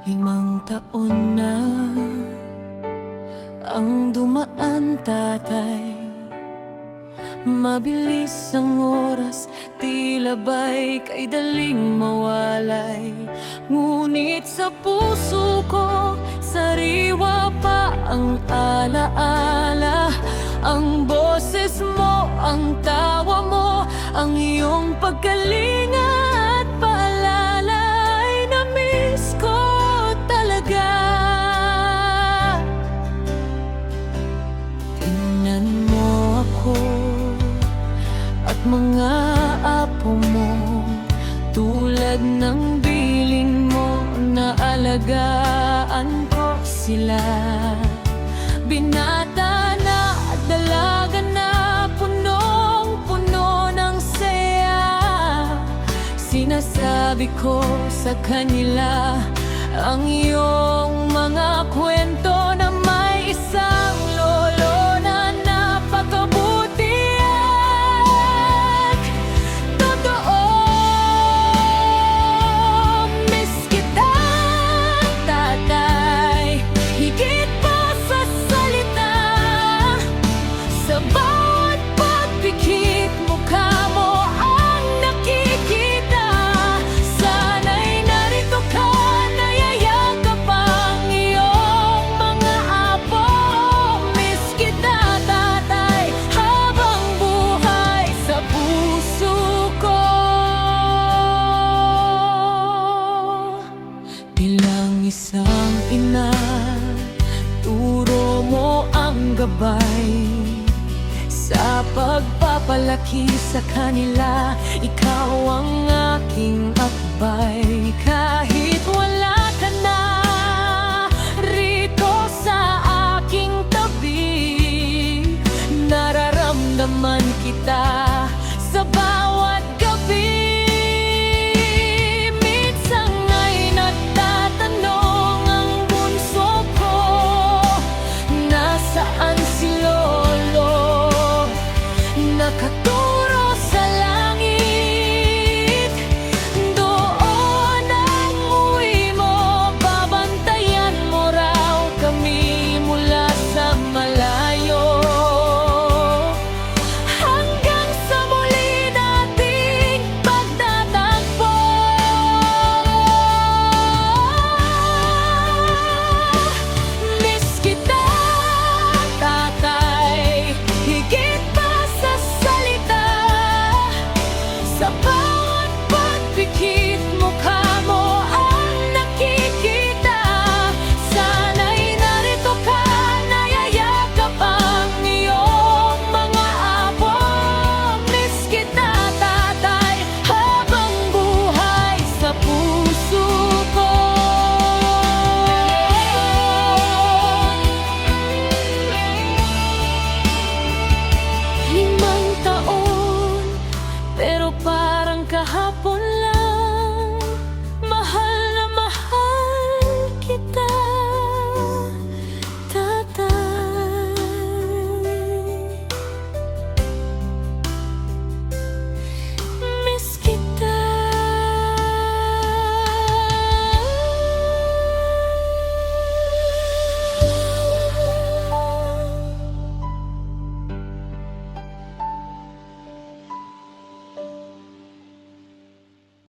5 taon na ang dumaan, tatay. Mabilis ang oras, tila ba'y kay daling mawalay. Ngunit sa puso ko, sariwa pa ang alaala. Ang boses mo, ang tawa mo, ang iyong pagkalinga at paalala ay na-miss ko talaga. Tingnan mo ako at mga apo mo, tulad ng piling mo, naalagaan ko sila. Binata na at dalaga na, punong-puno ng saya. Sinasabi ko sa kanila ang iyong mga kwento na may isang lolo na napakabuti at totoo. Miss kita, tatay, higit pa sa salita. Sa bawat pagpikit, mukha mo ang nakikita. Sana'y narito ka, nayayakap ang iyong mga apo. Miss kita, tatay, habang buhay sa puso ko. Bilang isang ina, turo mo ang gabay sa pagpapalaki sa kanila. Ikaw ang aking akbay. Kahit